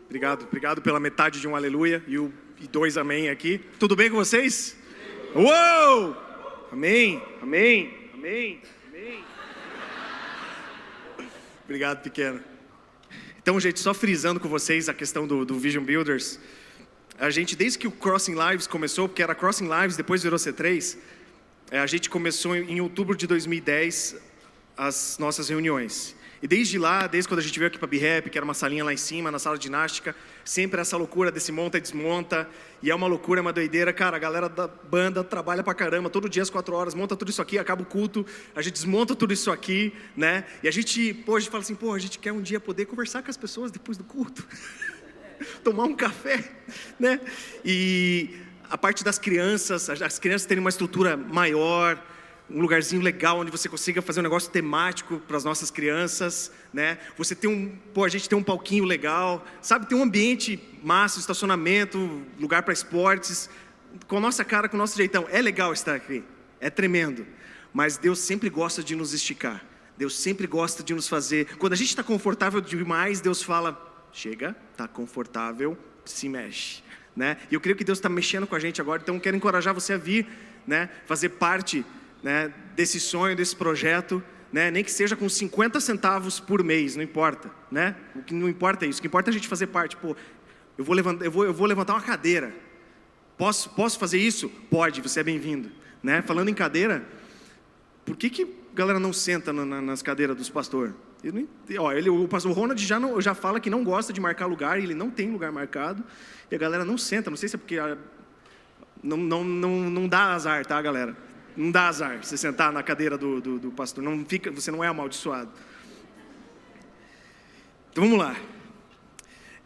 Obrigado pela metade de um aleluia e 2 amém aqui. Tudo bem com vocês? Uou! Amém. Obrigado, pequeno. Então, gente, só frisando com vocês a questão do Vision Builders. A gente, desde que o Crossing Lives começou, porque era Crossing Lives, depois virou C3, a gente começou em outubro de 2010 as nossas reuniões. E desde lá, desde quando a gente veio aqui para B-Rap, que era uma salinha lá em cima, na sala de ginástica, sempre essa loucura desse monta e desmonta, e é uma loucura, é uma doideira. Cara, a galera da banda trabalha pra caramba, todo dia às 4 horas, monta tudo isso aqui, acaba o culto, a gente desmonta tudo isso aqui, né? E a gente fala assim, a gente quer um dia poder conversar com as pessoas depois do culto, tomar um café, né? E a parte das crianças, as crianças terem uma estrutura maior, um lugarzinho legal onde você consiga fazer um negócio temático para as nossas crianças, né? Você tem a gente tem um palquinho legal, sabe? Tem um ambiente massa, estacionamento, lugar para esportes, com a nossa cara, com o nosso jeitão. É legal estar aqui, é tremendo. Mas Deus sempre gosta de nos esticar. Deus sempre gosta de nos fazer. Quando a gente está confortável demais, Deus fala, chega, está confortável, se mexe, né? E eu creio que Deus está mexendo com a gente agora, então eu quero encorajar você a vir, né? Fazer parte, né, desse sonho, desse projeto, né, nem que seja com 50 centavos por mês, não importa, né? O que não importa é isso, o que importa é a gente fazer parte. Eu vou levantar uma cadeira, posso fazer isso? Pode, você é bem-vindo, né? Falando em cadeira, por que a galera não senta nas cadeiras dos pastores? O pastor Ronald já fala que não gosta de marcar lugar, ele não tem lugar marcado, e a galera não senta, não sei se é porque não dá azar, tá, galera? Não dá azar você sentar na cadeira do pastor. Você não é amaldiçoado. Então vamos lá.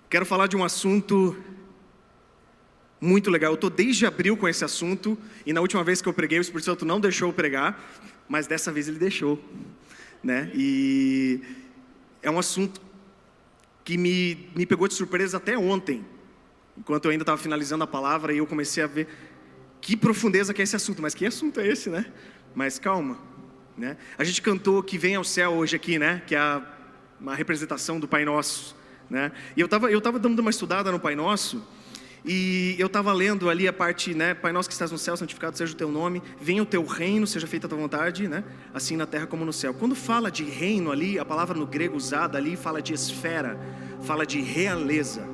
Quero falar de um assunto muito legal. Eu estou desde abril com esse assunto. E na última vez que eu preguei, o Espírito Santo não deixou eu pregar. Mas dessa vez ele deixou, né? E é um assunto que me pegou de surpresa até ontem. Enquanto eu ainda estava finalizando a palavra. E eu comecei a ver que profundeza que é esse assunto, mas que assunto é esse, né? Mas calma, né? A gente cantou que vem ao céu hoje aqui, né? Que é uma representação do Pai Nosso, né? E eu tava dando uma estudada no Pai Nosso, e eu estava lendo ali a parte, né? Pai Nosso que estás no céu, santificado seja o teu nome, venha o teu reino, seja feita a tua vontade, né? Assim na terra como no céu. Quando fala de reino ali, a palavra no grego usada ali fala de esfera, fala de realeza.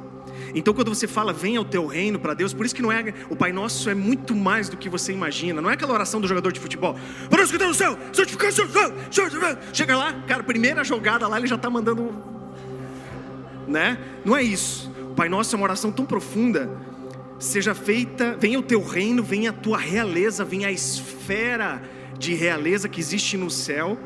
Então quando você fala, venha o teu reino para Deus, por isso que não é, o Pai Nosso é muito mais do que você imagina, não é aquela oração do jogador de futebol, Pai Nosso que está no céu, santificado seja o céu, chega lá, cara, primeira jogada lá ele já está mandando, né? Não é isso, o Pai Nosso é uma oração tão profunda, seja feita, venha o teu reino, venha a tua realeza, venha a esfera de realeza que existe no céu,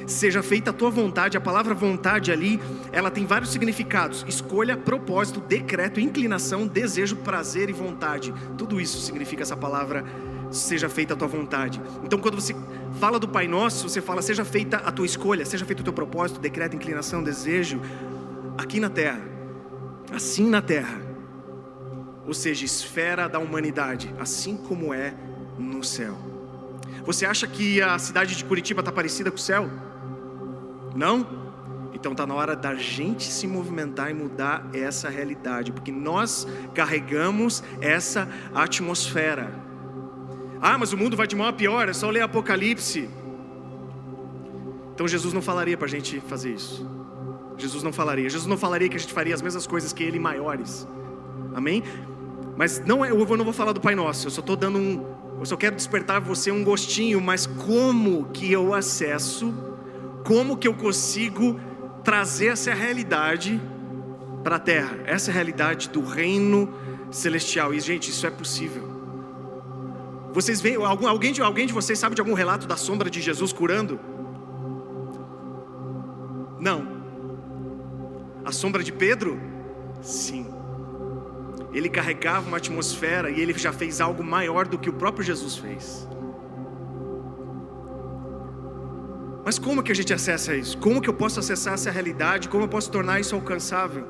seja feita a tua vontade. A palavra vontade ali, ela tem vários significados: escolha, propósito, decreto, inclinação, desejo, prazer e vontade. Tudo isso significa essa palavra, seja feita a tua vontade. Então quando você fala do Pai Nosso, você fala, seja feita a tua escolha, seja feito o teu propósito, decreto, inclinação, desejo, aqui na terra, assim na terra, ou seja, esfera da humanidade, assim como é no céu. Você acha que a cidade de Curitiba está parecida com o céu? Não? Então está na hora da gente se movimentar e mudar essa realidade, porque nós carregamos essa atmosfera. Ah, mas o mundo vai de mal a pior, é só ler Apocalipse. Então Jesus não falaria para a gente fazer isso. Jesus não falaria que a gente faria as mesmas coisas que Ele, maiores. Amém? Mas eu não vou falar do Pai Nosso, eu só quero despertar você um gostinho, mas como que eu acesso, como que eu consigo trazer essa realidade para a terra, essa realidade do reino celestial. E gente, isso é possível. Vocês veem, alguém de vocês sabe de algum relato da sombra de Jesus curando? Não. A sombra de Pedro? Sim. Ele carregava uma atmosfera e ele já fez algo maior do que o próprio Jesus fez. Mas como que a gente acessa isso? Como que eu posso acessar essa realidade? Como eu posso tornar isso alcançável?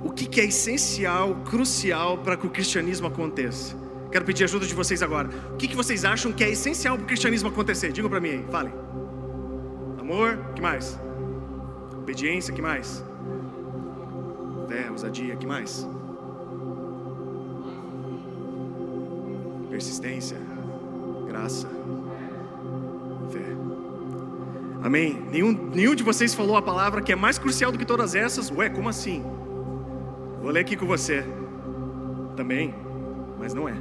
O que é essencial, crucial para que o cristianismo aconteça? Quero pedir ajuda de vocês agora. O que vocês acham que é essencial para o cristianismo acontecer? Digam para mim aí, falem. Amor, o que mais? Obediência, o que mais? ousadia, que mais? Persistência, graça, fé. Amém? Nenhum de vocês falou a palavra que é mais crucial do que todas essas. Ué, como assim? Vou ler aqui com você. Também, mas não é.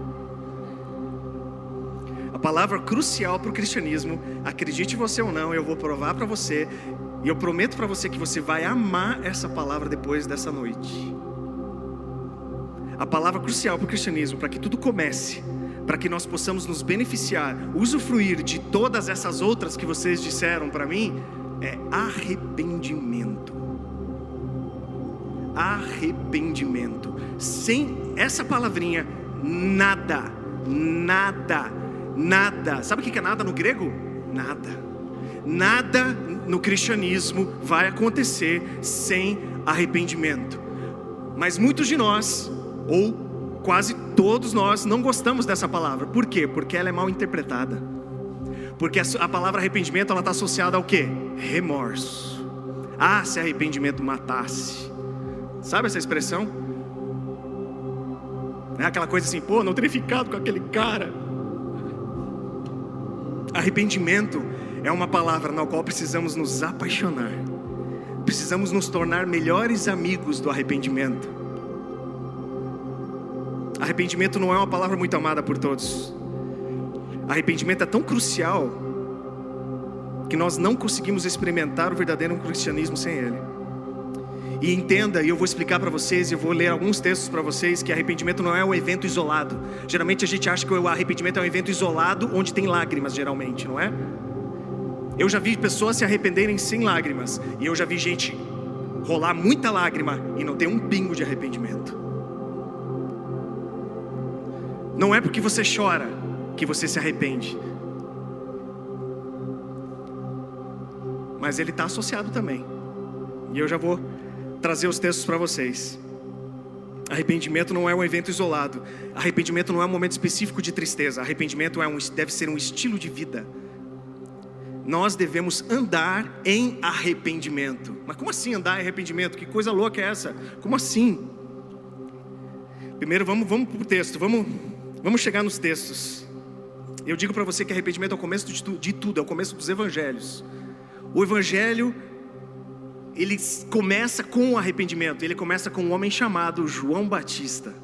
A palavra crucial para o cristianismo, acredite você ou não, eu vou provar para você, e eu prometo para você que você vai amar essa palavra depois dessa noite. A palavra crucial para o cristianismo, para que tudo comece, para que nós possamos nos beneficiar, usufruir de todas essas outras que vocês disseram para mim, é arrependimento. Arrependimento. Sem essa palavrinha, nada. Sabe o que é nada no grego? Nada no cristianismo vai acontecer sem arrependimento. Mas muitos de nós, ou quase todos nós, não gostamos dessa palavra. Por quê? Porque ela é mal interpretada. Porque a palavra arrependimento, ela está associada ao quê? Remorso. Ah, se arrependimento matasse. Sabe essa expressão? É aquela coisa assim, pô, não teria ficado com aquele cara. Arrependimento é uma palavra na qual precisamos nos apaixonar. Precisamos nos tornar melhores amigos do arrependimento. Arrependimento não é uma palavra muito amada por todos. Arrependimento é tão crucial que nós não conseguimos experimentar o verdadeiro cristianismo sem ele. E entenda, e eu vou explicar para vocês, e eu vou ler alguns textos para vocês, que arrependimento não é um evento isolado. Geralmente a gente acha que o arrependimento é um evento isolado, onde tem lágrimas, geralmente, não é? Eu já vi pessoas se arrependerem sem lágrimas, e eu já vi gente rolar muita lágrima e não ter um pingo de arrependimento. Não é porque você chora que você se arrepende, mas ele está associado também. E eu já vou trazer os textos para vocês. Arrependimento não é um evento isolado. Arrependimento não é um momento específico de tristeza. Arrependimento deve ser um estilo de vida. Nós devemos andar em arrependimento. Mas como assim andar em arrependimento? Que coisa louca é essa? Como assim? Primeiro vamos para o texto. Vamos chegar nos textos. Eu digo para você que arrependimento é o começo de tudo. É o começo dos evangelhos. O evangelho, ele começa com o arrependimento. Ele começa com um homem chamado João Batista.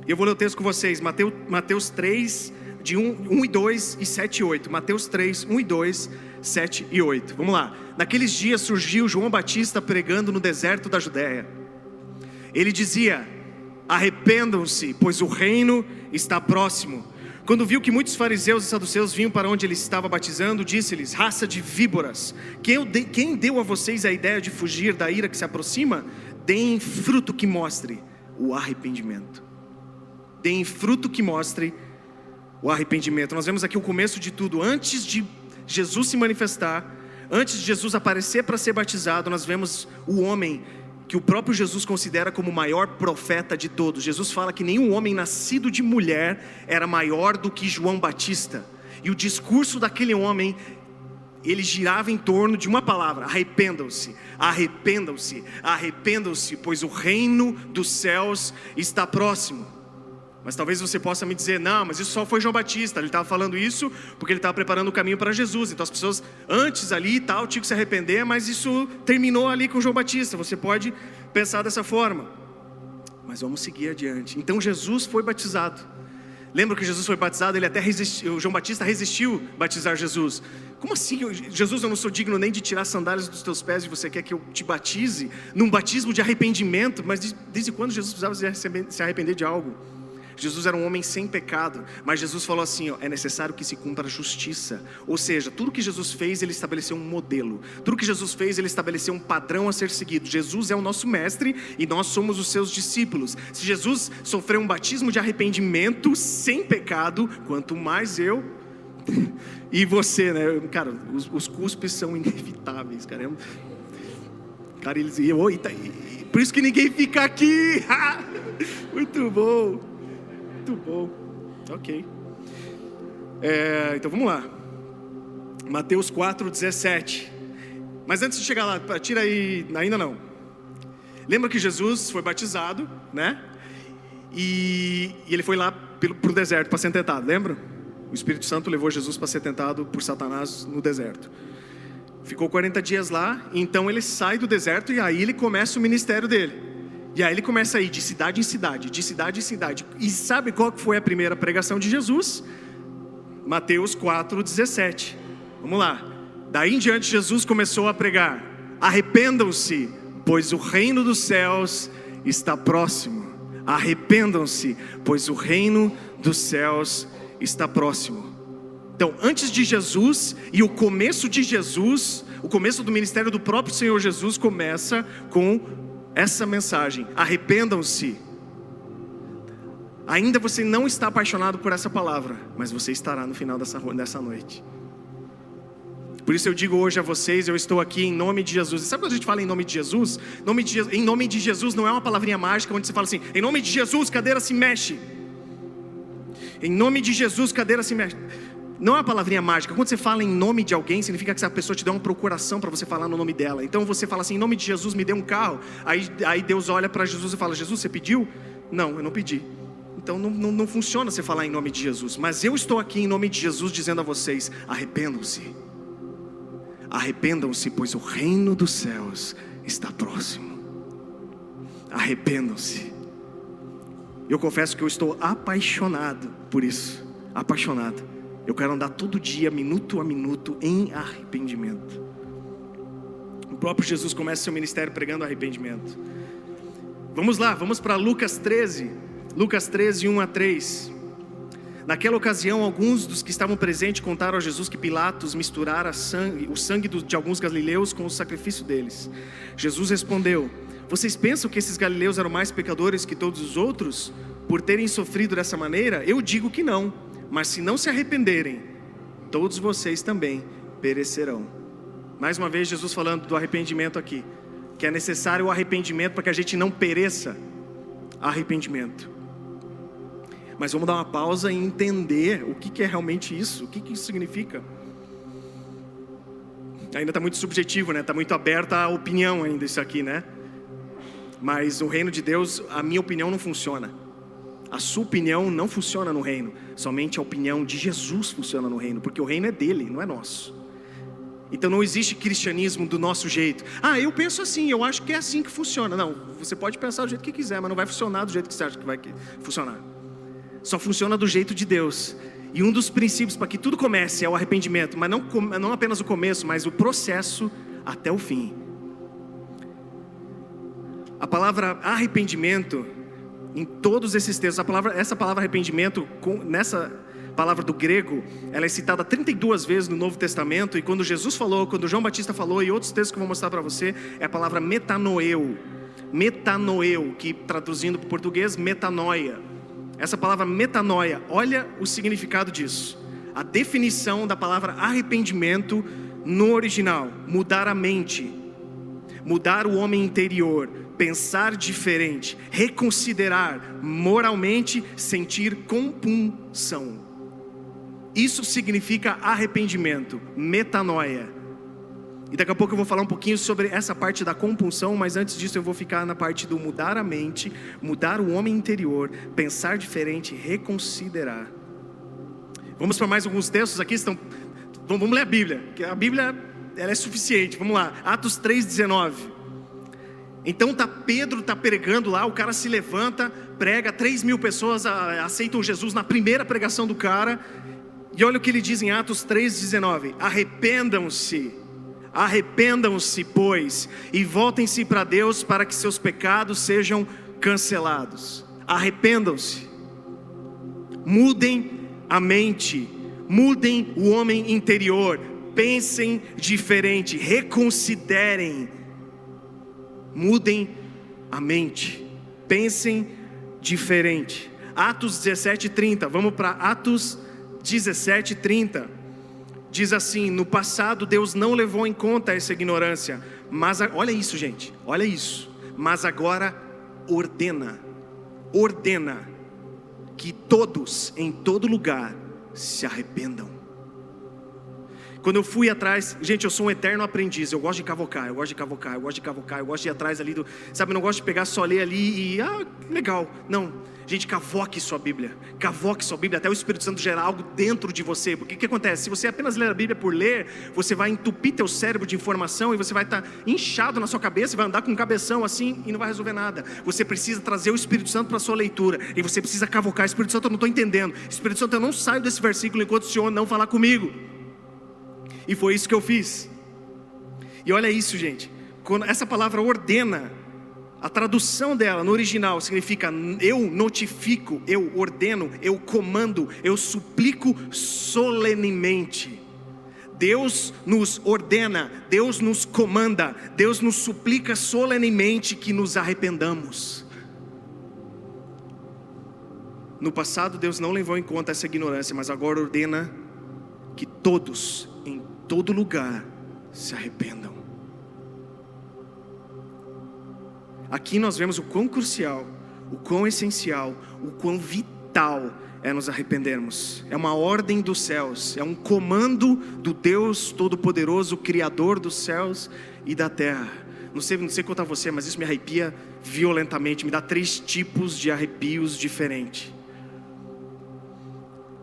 Eu vou ler o texto com vocês. Mateus 3, de 1 e 2 e 7 e 8. Mateus 3, 1 e 2, 7 e 8. Vamos lá. Naqueles dias surgiu João Batista pregando no deserto da Judéia. Ele dizia: arrependam-se, pois o reino está próximo. Quando viu que muitos fariseus e saduceus vinham para onde ele estava batizando, disse-lhes: raça de víboras, quem deu a vocês a ideia de fugir da ira que se aproxima? Deem fruto que mostre o arrependimento. Deem fruto que mostre o arrependimento. Nós vemos aqui o começo de tudo. Antes de Jesus se manifestar, antes de Jesus aparecer para ser batizado, nós vemos o homem que o próprio Jesus considera como o maior profeta de todos. Jesus fala que nenhum homem nascido de mulher era maior do que João Batista. E o discurso daquele homem, ele girava em torno de uma palavra: arrependam-se, arrependam-se, arrependam-se, pois o reino dos céus está próximo. Mas talvez você possa me dizer: não, mas isso só foi João Batista. Ele estava falando isso porque ele estava preparando o caminho para Jesus. Então as pessoas antes ali e tal tinham que se arrepender, mas isso terminou ali com João Batista. Você pode pensar dessa forma, mas vamos seguir adiante. Então Jesus foi batizado. Lembra que Jesus foi batizado? Ele até resistiu. O João Batista resistiu batizar Jesus. Como assim? Jesus, eu não sou digno nem de tirar as sandálias dos teus pés, e você quer que eu te batize num batismo de arrependimento? Mas desde quando Jesus precisava se arrepender de algo? Jesus era um homem sem pecado, mas Jesus falou assim: é necessário que se cumpra a justiça. Ou seja, tudo que Jesus fez, ele estabeleceu um modelo. Tudo que Jesus fez, ele estabeleceu um padrão a ser seguido. Jesus é o nosso mestre e nós somos os seus discípulos. Se Jesus sofreu um batismo de arrependimento sem pecado, quanto mais eu e você, né? Cara, os cuspes são inevitáveis, cara. Cara, eles iam, por isso que ninguém fica aqui. Muito bom. Muito bom, ok. Então vamos lá. Mateus 4, 17. Mas antes de chegar lá, tira aí, ainda não. Lembra que Jesus foi batizado, né? E ele foi lá para o deserto para ser tentado, lembra? O Espírito Santo levou Jesus para ser tentado por Satanás no deserto. Ficou 40 dias lá, então ele sai do deserto e aí ele começa o ministério dele. E aí ele começa a ir de cidade em cidade, de cidade em cidade. E sabe qual foi a primeira pregação de Jesus? Mateus 4:17. Vamos lá. Daí em diante Jesus começou a pregar: arrependam-se, pois o reino dos céus está próximo. Arrependam-se, pois o reino dos céus está próximo. Então, antes de Jesus e o começo de Jesus, o começo do ministério do próprio Senhor Jesus começa com essa mensagem: arrependam-se. Ainda você não está apaixonado por essa palavra, mas você estará no final dessa noite. Por isso eu digo hoje a vocês, eu estou aqui em nome de Jesus. E sabe quando a gente fala em nome de Jesus? Em nome de Jesus não é uma palavrinha mágica onde você fala assim: em nome de Jesus, cadeira se mexe. Em nome de Jesus, cadeira se mexe. Não é uma palavrinha mágica. Quando você fala em nome de alguém, significa que essa pessoa te dá uma procuração para você falar no nome dela. Então você fala assim: em nome de Jesus me dê um carro. Aí Deus olha para Jesus e fala: Jesus, você pediu? Não, eu não pedi. Então não funciona você falar em nome de Jesus. Mas eu estou aqui em nome de Jesus dizendo a vocês: arrependam-se. Arrependam-se, pois o reino dos céus está próximo. Arrependam-se. Eu confesso que eu estou apaixonado por isso. Apaixonado. Eu quero andar todo dia, minuto a minuto, em arrependimento. O próprio Jesus começa seu ministério pregando arrependimento. Vamos lá, vamos para Lucas 13. Lucas 13, 1-3. Naquela ocasião, alguns dos que estavam presentes contaram a Jesus que Pilatos misturara o sangue de alguns galileus com o sacrifício deles. Jesus respondeu: vocês pensam que esses galileus eram mais pecadores que todos os outros, por terem sofrido dessa maneira? Eu digo que não. Mas se não se arrependerem, todos vocês também perecerão. Mais uma vez Jesus falando do arrependimento aqui, que é necessário o arrependimento para que a gente não pereça. Arrependimento. Mas vamos dar uma pausa e entender o que é realmente isso, o que isso significa. Ainda está muito subjetivo, né? Está muito aberta a opinião ainda isso aqui, né? Mas no reino de Deus, a minha opinião não funciona. A sua opinião não funciona no reino. Somente a opinião de Jesus funciona no reino, porque o reino é dele, não é nosso. Então não existe cristianismo do nosso jeito. Ah, eu penso assim, eu acho que é assim que funciona. Não, você pode pensar do jeito que quiser, mas não vai funcionar do jeito que você acha que vai funcionar. Só funciona do jeito de Deus. E um dos princípios para que tudo comece é o arrependimento, mas não apenas o começo, mas o processo até o fim. A palavra arrependimento, em todos esses textos, essa palavra arrependimento, nessa palavra do grego, ela é citada 32 vezes no Novo Testamento. E quando Jesus falou, quando João Batista falou, e outros textos que eu vou mostrar para você, é a palavra metanoeu. Metanoeu, que traduzindo para o português, metanoia. Essa palavra metanoia, olha o significado disso. A definição da palavra arrependimento no original: mudar a mente, mudar o homem interior, pensar diferente, reconsiderar moralmente, sentir compunção. Isso significa arrependimento, metanoia. E daqui a pouco eu vou falar um pouquinho sobre essa parte da compunção, mas antes disso eu vou ficar na parte do mudar a mente, mudar o homem interior, pensar diferente, reconsiderar. Vamos para mais alguns textos aqui. Vamos ler a Bíblia, que a Bíblia ela é suficiente. Vamos lá, Atos 3:19. Então Pedro está pregando lá, o cara se levanta, prega, 3.000 pessoas aceitam Jesus na primeira pregação do cara. E olha o que ele diz em Atos 3:19: arrependam-se, pois, e voltem-se para Deus, para que seus pecados sejam cancelados. Arrependam-se, mudem a mente, mudem o homem interior, pensem diferente, reconsiderem, mudem a mente, pensem diferente. Atos 17:30, vamos para Atos 17:30. Diz assim: no passado Deus não levou em conta essa ignorância, mas olha isso, gente, olha isso. Mas agora ordena que todos em todo lugar se arrependam. Quando eu fui atrás, gente, eu sou um eterno aprendiz, eu gosto de cavocar, eu gosto de ir atrás ali sabe, eu não gosto de pegar só ler ali e, legal, não, gente, cavoque sua Bíblia, até o Espírito Santo gerar algo dentro de você, porque o que acontece? Se você apenas ler a Bíblia por ler, você vai entupir teu cérebro de informação, e você vai estar inchado na sua cabeça, e vai andar com um cabeção assim, e não vai resolver nada. Você precisa trazer o Espírito Santo para a sua leitura, e você precisa cavocar. Espírito Santo, eu não estou entendendo, Espírito Santo, eu não saio desse versículo enquanto o Senhor não falar comigo. E foi isso que eu fiz. E olha isso, gente. Quando essa palavra ordena, a tradução dela no original significa: eu notifico, eu ordeno, eu comando, eu suplico solenemente. Deus nos ordena, Deus nos comanda, Deus nos suplica solenemente que nos arrependamos. No passado Deus não levou em conta essa ignorância, mas agora ordena que todos, em todo lugar, se arrependam. Aqui nós vemos o quão crucial, o quão essencial, o quão vital é nos arrependermos. É uma ordem dos céus, é um comando do Deus Todo-Poderoso, Criador dos céus e da terra. Não sei contar você, mas isso me arrepia violentamente, me dá 3 tipos de arrepios diferentes.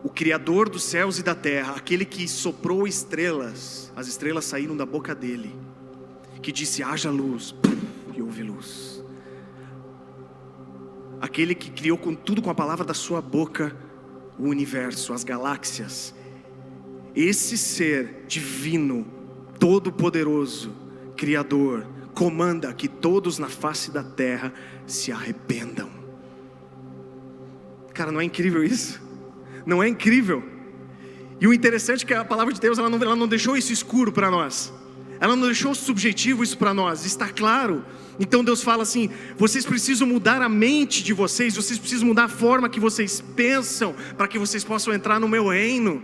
O Criador dos céus e da terra, aquele que soprou estrelas, as estrelas saíram da boca dele, que disse: haja luz, e houve luz. Aquele que criou tudo com a palavra da sua boca, o universo, as galáxias. Esse ser divino, todo-poderoso, Criador, comanda que todos na face da terra se arrependam. Cara, não é incrível isso? Não é incrível? E o interessante é que a palavra de Deus, ela não deixou isso escuro para nós, ela não deixou subjetivo isso para nós, está claro. Então Deus fala assim: vocês precisam mudar a mente de vocês precisam mudar a forma que vocês pensam, para que vocês possam entrar no meu reino.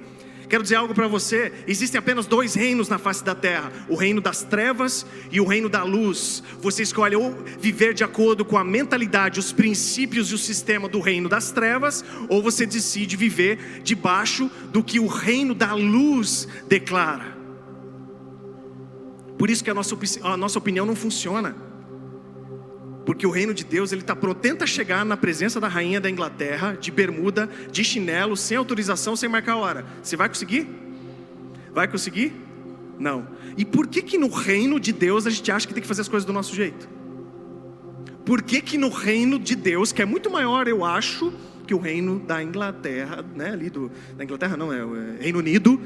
Quero dizer algo para você: existem apenas 2 reinos na face da terra, o reino das trevas e o reino da luz. Você escolhe ou viver de acordo com a mentalidade, os princípios e o sistema do reino das trevas, ou você decide viver debaixo do que o reino da luz declara. Por isso que a nossa opinião não funciona. Porque o reino de Deus, ele está pronto. Tenta chegar na presença da rainha da Inglaterra, de bermuda, de chinelo, sem autorização, sem marcar a hora. Você vai conseguir? Vai conseguir? Não. E por que no reino de Deus a gente acha que tem que fazer as coisas do nosso jeito? Por que no reino de Deus, que é muito maior, eu acho, que o reino da Inglaterra, né? Ali da Inglaterra não, é o Reino Unido.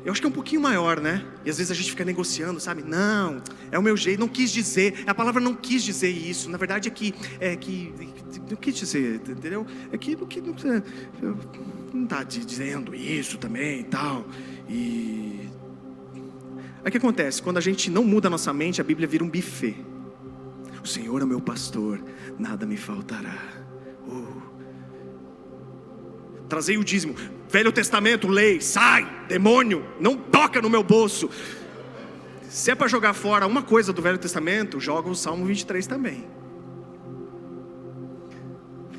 Eu acho que é um pouquinho maior, né? E às vezes a gente fica negociando, sabe? Não, é o meu jeito, não quis dizer. A palavra não quis dizer isso. Na verdade não quis dizer, entendeu? É que não está dizendo isso também e tal. E aí o que acontece? Quando a gente não muda a nossa mente, a Bíblia vira um buffet. O Senhor é o meu pastor, nada me faltará. Trazei o dízimo. Velho Testamento, lei, sai, demônio, não toca no meu bolso. Se é para jogar fora uma coisa do Velho Testamento, joga o Salmo 23 também.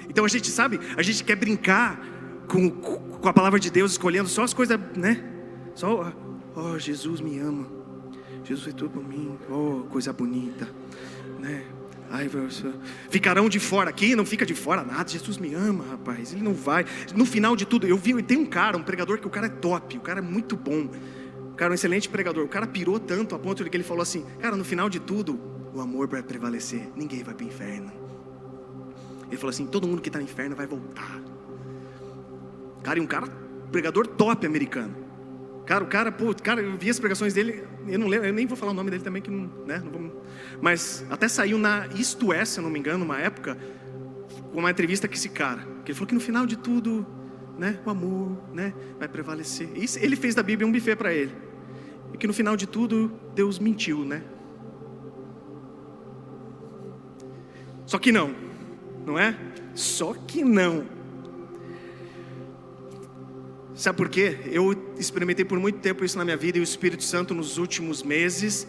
Então a gente quer brincar com a palavra de Deus, escolhendo só as coisas, né? Só, Jesus me ama, Jesus fez tudo por mim, coisa bonita, né? Ai, ficarão de fora aqui, não fica de fora nada. Jesus me ama, rapaz, ele não vai. No final de tudo, tem um pregador que o cara é top, o cara é muito bom, o cara é um excelente pregador. O cara pirou tanto a ponto de que ele falou assim: cara, no final de tudo, o amor vai prevalecer, ninguém vai para o inferno. Ele falou assim: todo mundo que está no inferno vai voltar. Cara, pregador top americano. Cara, eu vi as pregações dele, eu não lembro, eu nem vou falar o nome dele também, que não, né, não vamos, mas até saiu na Isto É, se eu não me engano, uma época, uma entrevista com esse cara, que ele falou que no final de tudo, né, o amor, né, vai prevalecer. Isso, ele fez da Bíblia um buffet para ele, e que no final de tudo, Deus mentiu, né? Só que não é? Só que não. Sabe por quê? Eu experimentei por muito tempo isso na minha vida, e o Espírito Santo nos últimos meses,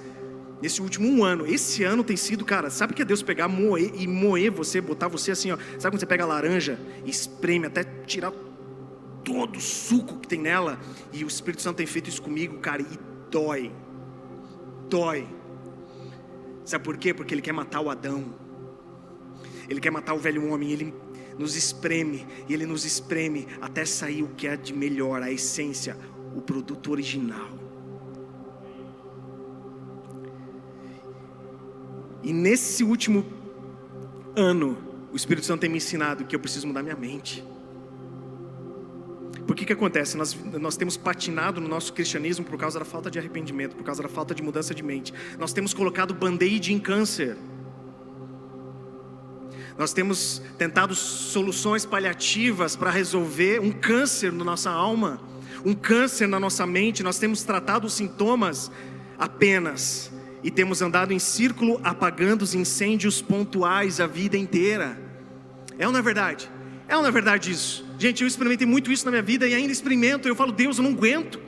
nesse último 1 ano, esse ano tem sido, cara, sabe o que é Deus pegar, moer você, botar você assim, ó, sabe quando você pega a laranja e espreme até tirar todo o suco que tem nela. E o Espírito Santo tem feito isso comigo, cara, e dói. Sabe por quê? Porque ele quer matar o Adão. Ele quer matar o velho homem. Ele nos espreme, e ele nos espreme até sair o que é de melhor, a essência, o produto original. E nesse último ano, o Espírito Santo tem me ensinado que eu preciso mudar minha mente. Por que acontece? Nós temos patinado no nosso cristianismo por causa da falta de arrependimento, por causa da falta de mudança de mente. Nós temos colocado band-aid em câncer. Nós temos tentado soluções paliativas para resolver um câncer na nossa alma, um câncer na nossa mente. Nós temos tratado os sintomas apenas, e temos andado em círculo apagando os incêndios pontuais a vida inteira. É ou não é verdade? É ou não é verdade isso? Gente, eu experimentei muito isso na minha vida e ainda experimento. Eu falo, Deus, eu não aguento.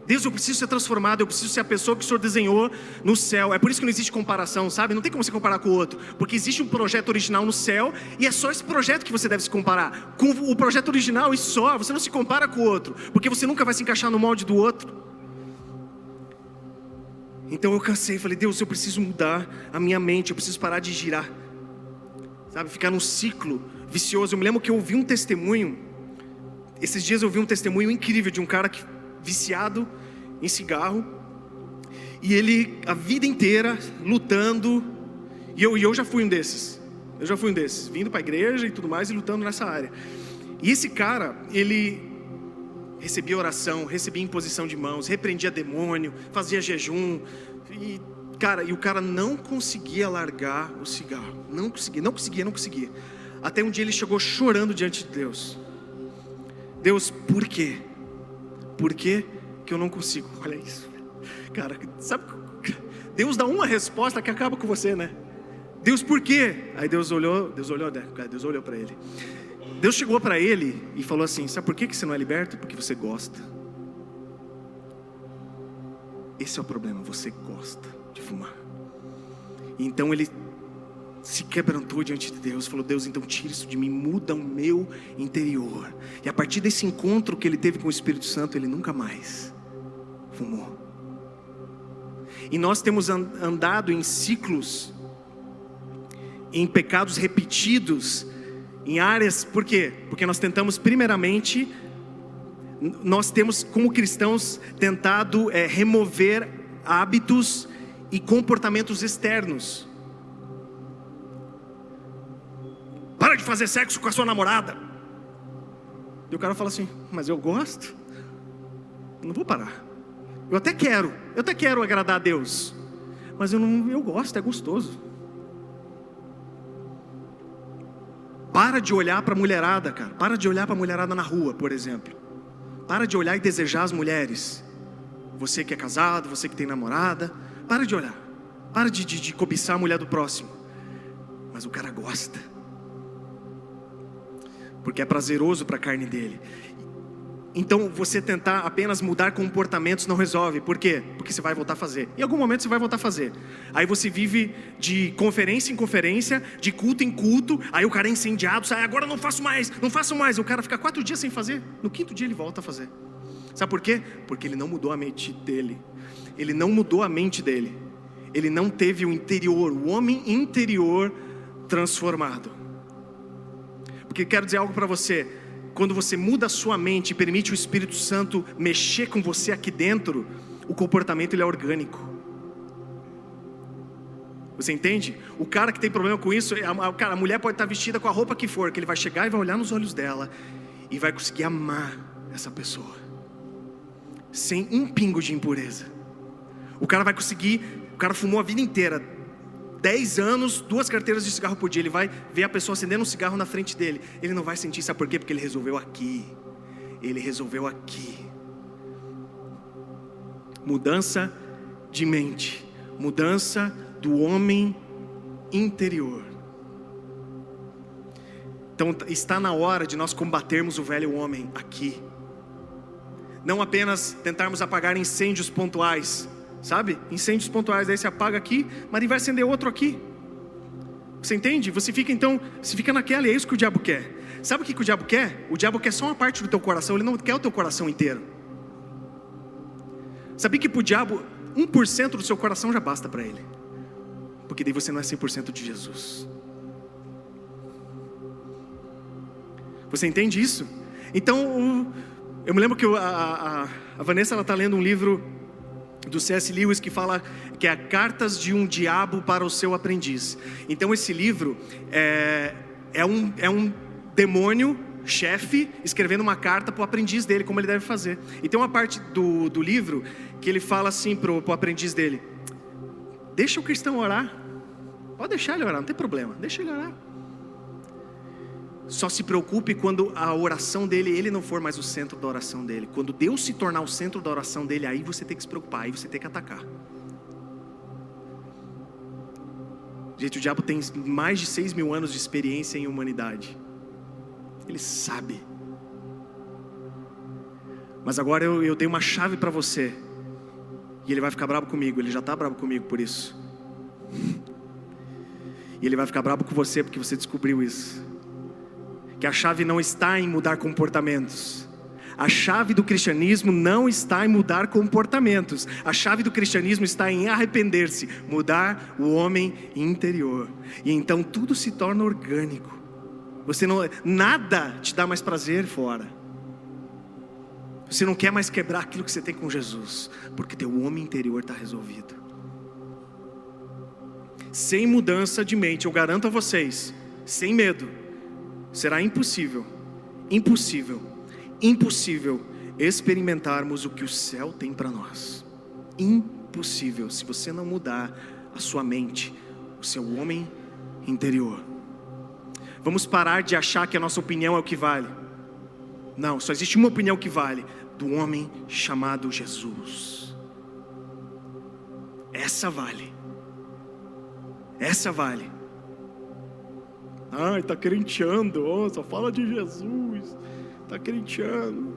Deus, eu preciso ser transformado, eu preciso ser a pessoa que o Senhor desenhou no céu. É por isso que não existe comparação, sabe? Não tem como você comparar com o outro, porque existe um projeto original no céu, e é só esse projeto que você deve se comparar. Com o projeto original e só, você não se compara com o outro, porque você nunca vai se encaixar no molde do outro. Então eu cansei, falei, Deus, eu preciso mudar a minha mente, eu preciso parar de girar, sabe? Ficar num ciclo vicioso. Eu me lembro que eu ouvi um testemunho, esses dias eu ouvi um testemunho incrível de um cara viciado em cigarro, e ele a vida inteira lutando, e eu já fui um desses, vindo para a igreja e tudo mais, e lutando nessa área. E esse cara, ele recebia oração, recebia imposição de mãos, repreendia demônio, fazia jejum, e o cara não conseguia largar o cigarro, não conseguia, até um dia ele chegou chorando diante de Deus. Deus, por quê? Por que eu não consigo? Olha isso, cara, sabe, Deus dá uma resposta que acaba com você, né? Deus, por quê? Aí Deus olhou para ele. Deus chegou para ele e falou assim, sabe por que você não é liberto? Porque você gosta. Esse é o problema, você gosta de fumar. Então ele se quebrantou diante de Deus, falou, Deus, então tira isso de mim, muda o meu interior. E a partir desse encontro que ele teve com o Espírito Santo, ele nunca mais fumou. E nós temos andado em ciclos, em pecados repetidos, em áreas, por quê? Porque nós tentamos primeiramente, nós temos como cristãos tentado remover hábitos e comportamentos externos. Para de fazer sexo com a sua namorada. E o cara fala assim, mas eu gosto, não vou parar. Eu até quero agradar a Deus, mas eu gosto, é gostoso. Para de olhar para a mulherada, cara. Para de olhar para a mulherada na rua, por exemplo. Para de olhar e desejar as mulheres. Você que é casado, você que tem namorada, para de olhar. Para de cobiçar a mulher do próximo. Mas o cara gosta, porque é prazeroso para a carne dele. Então você tentar apenas mudar comportamentos não resolve. Por quê? Porque você vai voltar a fazer. Em algum momento você vai voltar a fazer. Aí você vive de conferência em conferência, de culto em culto. Aí o cara é incendiado, sai, agora não faço mais. O cara fica 4 dias sem fazer. No 5º dia ele volta a fazer. Sabe por quê? Porque ele não mudou a mente dele. Ele não teve o interior, o homem interior transformado. Porque quero dizer algo para você. Quando você muda a sua mente e permite o Espírito Santo mexer com você aqui dentro, o comportamento ele é orgânico. Você entende? O cara que tem problema com isso, a mulher pode estar vestida com a roupa que for, que ele vai chegar e vai olhar nos olhos dela e vai conseguir amar essa pessoa, sem um pingo de impureza. O cara fumou a vida inteira, 10 anos, 2 carteiras de cigarro por dia. Ele vai ver a pessoa acendendo um cigarro na frente dele. Ele não vai sentir, sabe por quê? Porque ele resolveu aqui. Mudança de mente. Mudança do homem interior. Então está na hora de nós combatermos o velho homem aqui. Não apenas tentarmos apagar incêndios pontuais. Sabe? Incêndios pontuais, aí você apaga aqui, mas ele vai acender outro aqui. Você entende? Você fica naquela, e é isso que o diabo quer. Sabe o que o diabo quer? O diabo quer só uma parte do teu coração, ele não quer o teu coração inteiro. Sabia que para o diabo, 1% do seu coração já basta para ele. Porque daí você não é 100% de Jesus. Você entende isso? Então, eu me lembro que a Vanessa está lendo um livro do C.S. Lewis que fala que é Cartas de um Diabo para o Seu Aprendiz. Então esse livro é um demônio chefe escrevendo uma carta para o aprendiz dele, como ele deve fazer. E tem uma parte do livro que ele fala assim para o aprendiz dele: deixa o cristão orar, pode deixar ele orar, não tem problema, deixa ele orar. Só se preocupe quando a oração dele, ele não for mais o centro da oração dele. Quando Deus se tornar o centro da oração dele, aí você tem que se preocupar, aí você tem que atacar. Gente, o diabo tem mais de 6 mil anos de experiência em humanidade. Ele sabe. Mas agora eu dei uma chave para você. E ele vai ficar bravo comigo, ele já está bravo comigo por isso. E ele vai ficar bravo com você porque você descobriu isso. Que a chave não está em mudar comportamentos. A chave do cristianismo não está em mudar comportamentos. A chave do cristianismo está em arrepender-se, mudar o homem interior. E então tudo se torna orgânico. Nada te dá mais prazer fora. Você não quer mais quebrar aquilo que você tem com Jesus, porque teu homem interior está resolvido. Sem mudança de mente, eu garanto a vocês, sem medo, será impossível experimentarmos o que o céu tem para nós. Impossível, se você não mudar a sua mente, o seu homem interior. Vamos parar de achar que a nossa opinião é o que vale. Não, só existe uma opinião que vale, do homem chamado Jesus. Essa vale. Ai, tá crenteando, só fala de Jesus, tá crenteando.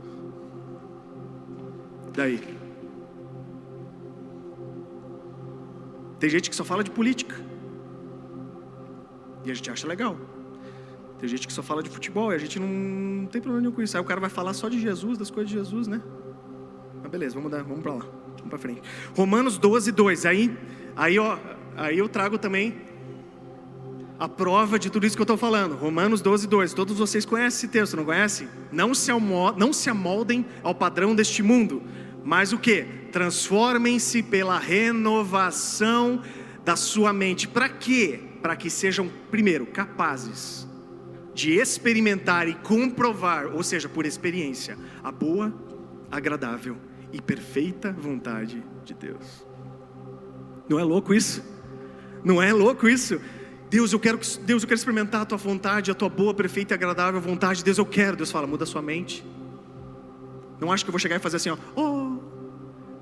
Daí? Tem gente que só fala de política, e a gente acha legal. Tem gente que só fala de futebol, e a gente não tem problema nenhum com isso. Aí o cara vai falar só de Jesus, das coisas de Jesus, né? Mas beleza, vamos pra lá, vamos pra frente. Romanos 12:2, aí eu trago também a prova de tudo isso que eu estou falando. Romanos 12:2, todos vocês conhecem esse texto, não conhecem? Não se amoldem ao padrão deste mundo, mas o que? Transformem-se pela renovação da sua mente. Para quê? Para que sejam, primeiro, capazes de experimentar e comprovar, ou seja, por experiência, a boa, agradável e perfeita vontade de Deus. Não é louco isso? Não é louco isso? Deus, eu quero experimentar a tua vontade, a tua boa, perfeita e agradável vontade. Deus, eu quero. Deus fala, muda a sua mente. Não acho que eu vou chegar e fazer assim,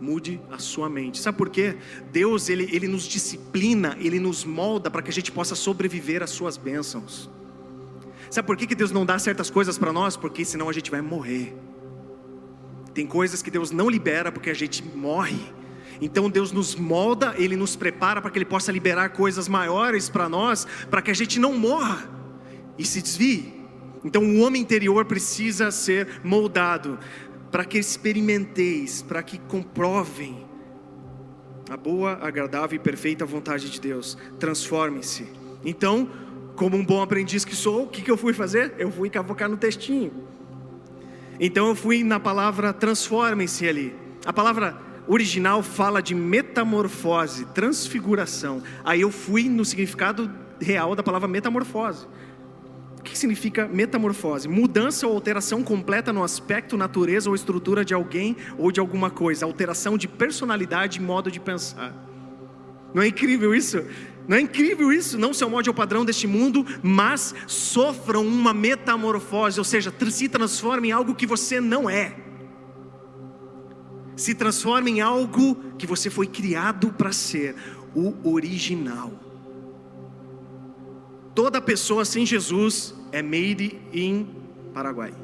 mude a sua mente. Sabe por quê? Deus, ele nos disciplina, ele nos molda para que a gente possa sobreviver às suas bênçãos. Sabe por que Deus não dá certas coisas para nós? Porque senão a gente vai morrer. Tem coisas que Deus não libera porque a gente morre. Então Deus nos molda, Ele nos prepara para que Ele possa liberar coisas maiores para nós, para que a gente não morra e se desvie. Então o homem interior precisa ser moldado, para que experimenteis, para que comprovem a boa, agradável e perfeita vontade de Deus. Transformem-se. Então, como um bom aprendiz que sou, o que eu fui fazer? Eu fui cavocar no textinho. Então eu fui na palavra transformem-se ali. A palavra original fala de metamorfose, transfiguração. Aí eu fui no significado real da palavra metamorfose. O que significa metamorfose? Mudança ou alteração completa no aspecto, natureza ou estrutura de alguém ou de alguma coisa. Alteração de personalidade e modo de pensar. Não é incrível isso? Não é incrível isso? Não se amolde ao padrão deste mundo, mas sofram uma metamorfose, ou seja, se transforme em algo que você não é. Se transforme em algo que você foi criado para ser, o original. Toda pessoa sem Jesus é made in Paraguai.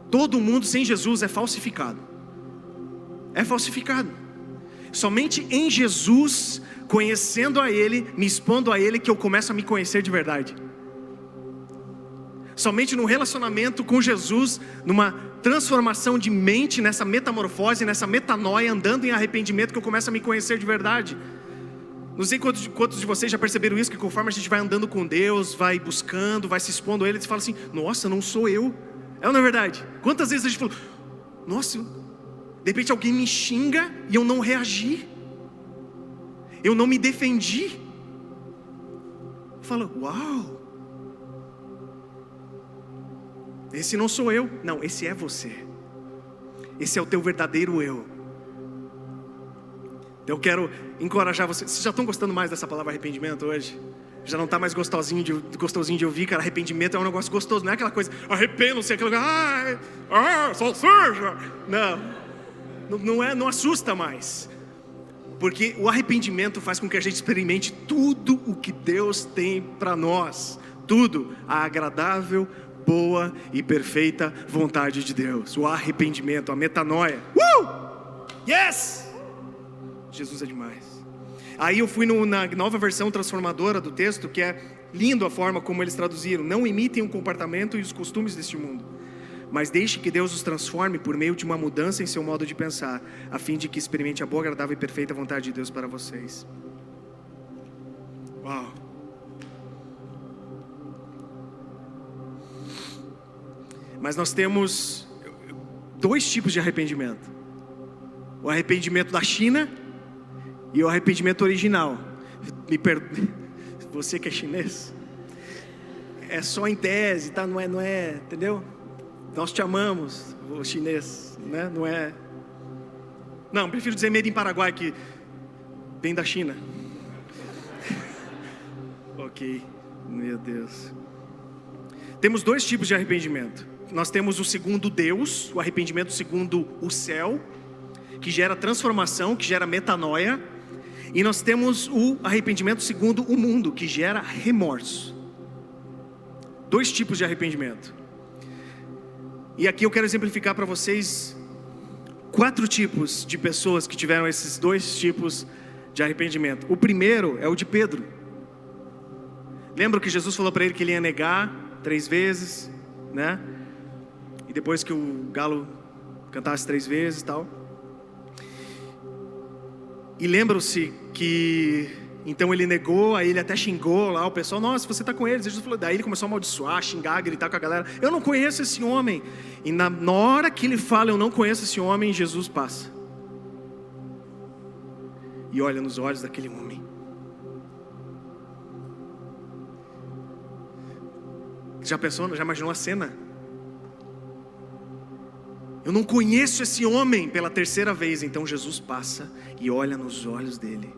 Todo mundo sem Jesus é falsificado. É falsificado. Somente em Jesus, conhecendo a Ele, me expondo a Ele, que eu começo a me conhecer de verdade. Somente no relacionamento com Jesus, numa transformação de mente, nessa metamorfose, nessa metanoia, andando em arrependimento, que eu começo a me conhecer de verdade. Não sei quantos de vocês já perceberam isso, que conforme a gente vai andando com Deus, vai buscando, vai se expondo a Ele, você fala assim, nossa, não sou eu. É ou não é verdade? Quantas vezes a gente falou, nossa, de repente alguém me xinga e eu não reagi, eu não me defendi. Fala, uau, esse não sou eu. Não, esse é você. Esse é o teu verdadeiro eu. Eu quero encorajar vocês. Vocês já estão gostando mais dessa palavra arrependimento hoje? Já não está mais gostosinho de ouvir, cara. Arrependimento é um negócio gostoso. Não é aquela coisa, arrependam-se, aquela coisa, só seja. Não assusta mais. Porque o arrependimento faz com que a gente experimente tudo o que Deus tem para nós. Tudo, a agradável, boa e perfeita vontade de Deus. O arrependimento, a metanoia. Yes! Jesus é demais. Aí eu fui na nova versão transformadora do texto, que é lindo a forma como eles traduziram. Não imitem o comportamento e os costumes deste mundo, mas deixe que Deus os transforme por meio de uma mudança em seu modo de pensar, a fim de que experimente a boa, agradável e perfeita vontade de Deus para vocês. Uau! Mas nós temos 2 tipos de arrependimento: o arrependimento da China e o arrependimento original. Me perdoe, você que é chinês, é só em tese, tá? Não é, entendeu? Nós te amamos, o chinês, né? Não é. Não, prefiro dizer made in Paraguai, que vem da China. Ok, meu Deus. Temos 2 tipos de arrependimento. Nós temos o segundo Deus, o arrependimento segundo o céu, que gera transformação, que gera metanoia. E nós temos o arrependimento segundo o mundo, que gera remorso. 2 tipos de arrependimento. E aqui eu quero exemplificar para vocês 4 tipos de pessoas que tiveram esses 2 tipos de arrependimento. O primeiro é o de Pedro. Lembra que Jesus falou para ele que ele ia negar 3 vezes, né? E depois que o galo cantasse 3 vezes e tal. E lembram-se que então ele negou, aí ele até xingou lá o pessoal, nossa, você está com eles. Jesus falou, daí ele começou a amaldiçoar, xingar, gritar com a galera, eu não conheço esse homem. E na hora que ele fala, eu não conheço esse homem, Jesus passa e olha nos olhos daquele homem. Já pensou, já imaginou a cena? Eu não conheço esse homem pela 3ª vez. Então Jesus passa e olha nos olhos dele.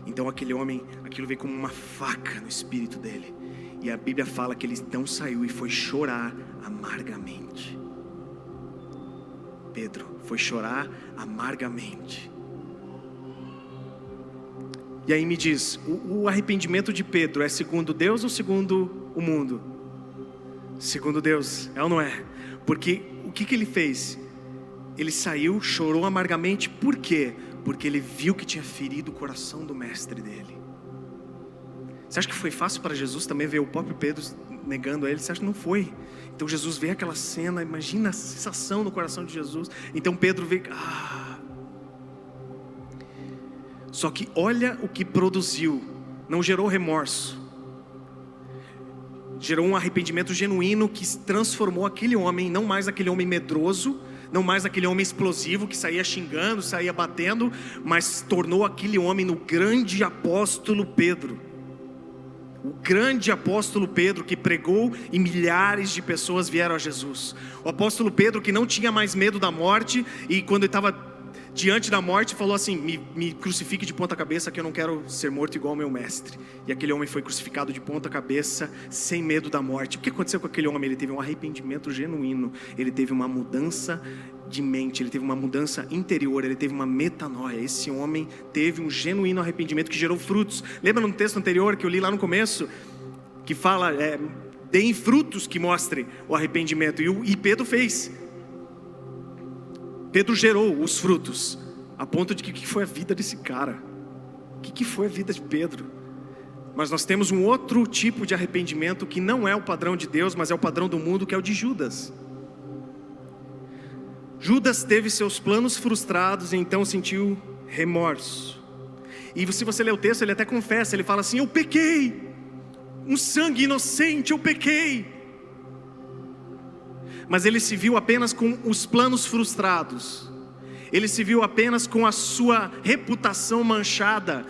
Então aquele homem, aquilo veio como uma faca no espírito dele. E a Bíblia fala que ele então saiu e foi chorar amargamente. Pedro foi chorar amargamente. E aí me diz, o arrependimento de Pedro é segundo Deus ou segundo o mundo? Segundo Deus, é ou não é? Porque o que ele fez? Ele saiu, chorou amargamente. Por quê? Porque ele viu que tinha ferido o coração do mestre dele. Você acha que foi fácil para Jesus também ver o próprio Pedro negando a ele? Você acha que não foi? Então Jesus vê aquela cena, imagina a sensação no coração de Jesus. Então Pedro vê, Só que olha o que produziu. Não gerou remorso, gerou um arrependimento genuíno que transformou aquele homem, não mais aquele homem medroso, não mais aquele homem explosivo que saía xingando, saía batendo, mas tornou aquele homem no grande apóstolo Pedro. O grande apóstolo Pedro que pregou e milhares de pessoas vieram a Jesus. O apóstolo Pedro que não tinha mais medo da morte, e quando ele estava diante da morte falou assim, me crucifique de ponta cabeça, que eu não quero ser morto igual ao meu mestre. E aquele homem foi crucificado de ponta cabeça, sem medo da morte. O que aconteceu com aquele homem? Ele teve um arrependimento genuíno, ele teve uma mudança de mente, ele teve uma mudança interior, ele teve uma metanoia. Esse homem teve um genuíno arrependimento que gerou frutos. Lembra no texto anterior que eu li lá no começo, que fala, deem frutos que mostrem o arrependimento, e Pedro fez. Pedro gerou os frutos a ponto de que foi a vida desse cara? O que foi a vida de Pedro? Mas nós temos um outro tipo de arrependimento que não é o padrão de Deus, mas é o padrão do mundo, que é o de Judas. Judas teve seus planos frustrados e então sentiu remorso. E se você ler o texto, ele até confessa, ele fala assim: eu pequei, um sangue inocente, eu pequei. Mas ele se viu apenas com os planos frustrados, ele se viu apenas com a sua reputação manchada.